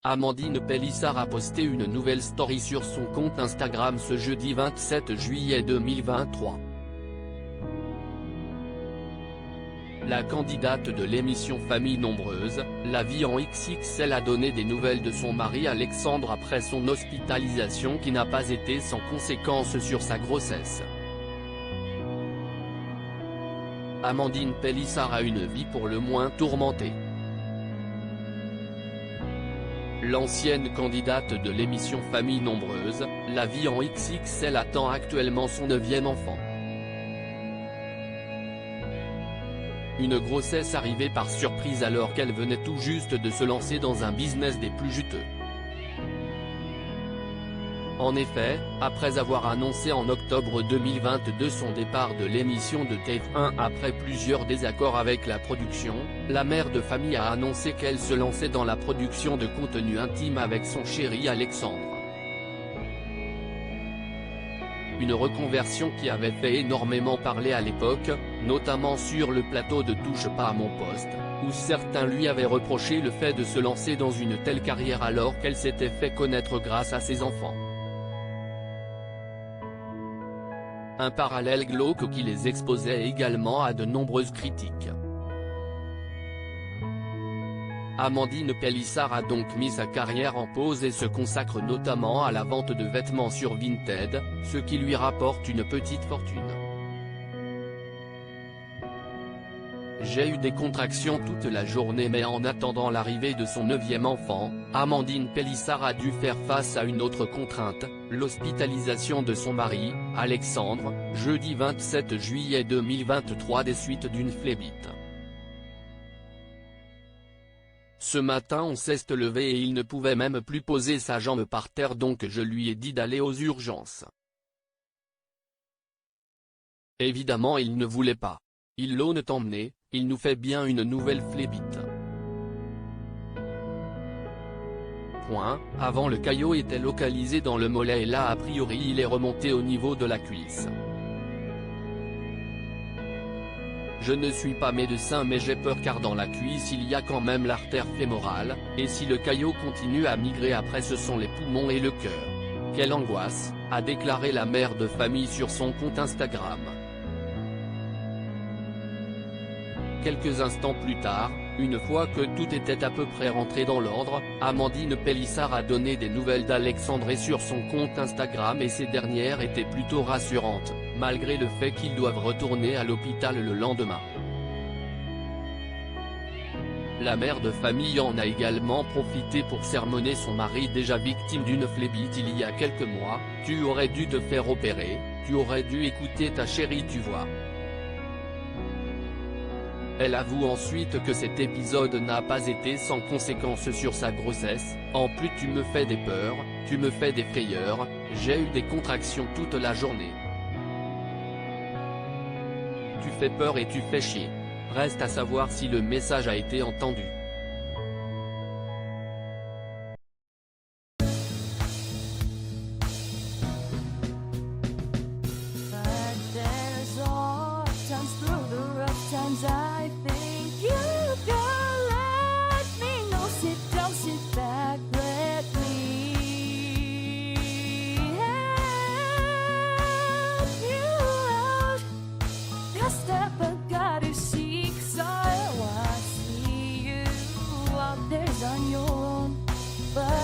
Amandine Pélissard a posté une nouvelle story sur son compte Instagram ce jeudi 27 juillet 2023. La candidate de l'émission Famille Nombreuse, La Vie en XXL a donné des nouvelles de son mari Alexandre après son hospitalisation qui n'a pas été sans conséquences sur sa grossesse. Amandine Pélissard a une vie pour le moins tourmentée. L'ancienne candidate de l'émission Famille Nombreuse, La Vie en XXL attend actuellement son 9e enfant. Une grossesse arrivée par surprise alors qu'elle venait tout juste de se lancer dans un business des plus juteux. En effet, après avoir annoncé en octobre 2022 son départ de l'émission de TF1 après plusieurs désaccords avec la production, la mère de famille a annoncé qu'elle se lançait dans la production de contenu intime avec son chéri Alexandre. Une reconversion qui avait fait énormément parler à l'époque, notamment sur le plateau de Touche pas à mon poste, où certains lui avaient reproché le fait de se lancer dans une telle carrière alors qu'elle s'était fait connaître grâce à ses enfants. Un parallèle glauque qui les exposait également à de nombreuses critiques. Amandine Pélissard a donc mis sa carrière en pause et se consacre notamment à la vente de vêtements sur Vinted, ce qui lui rapporte une petite fortune. J'ai eu des contractions toute la journée mais en attendant l'arrivée de son 9e enfant, Amandine Pélissard a dû faire face à une autre contrainte, l'hospitalisation de son mari, Alexandre, jeudi 27 juillet 2023 des suites d'une phlébite. Ce matin on s'est levé et il ne pouvait même plus poser sa jambe par terre donc je lui ai dit d'aller aux urgences. Évidemment il ne voulait pas. Ils l'ont emmené, il nous fait bien une nouvelle phlébite. Avant le caillot était localisé dans le mollet et là a priori il est remonté au niveau de la cuisse. Je ne suis pas médecin mais j'ai peur car dans la cuisse il y a quand même l'artère fémorale, et si le caillot continue à migrer après ce sont les poumons et le cœur. Quelle angoisse, a déclaré la mère de famille sur son compte Instagram. Quelques instants plus tard, une fois que tout était à peu près rentré dans l'ordre, Amandine Pélissard a donné des nouvelles d'Alexandre sur son compte Instagram et ces dernières étaient plutôt rassurantes, malgré le fait qu'ils doivent retourner à l'hôpital le lendemain. La mère de famille en a également profité pour sermonner son mari déjà victime d'une phlébite il y a quelques mois, « Tu aurais dû te faire opérer, tu aurais dû écouter ta chérie tu vois ». Elle avoue ensuite que cet épisode n'a pas été sans conséquences sur sa grossesse, « En plus tu me fais des peurs, tu me fais des frayeurs, j'ai eu des contractions toute la journée. Tu fais peur et tu fais chier. » Reste à savoir si le message a été entendu. I think you can let me know. Sit down, sit back, let me help you out. Just step got to seek, so I see you out there on your own. But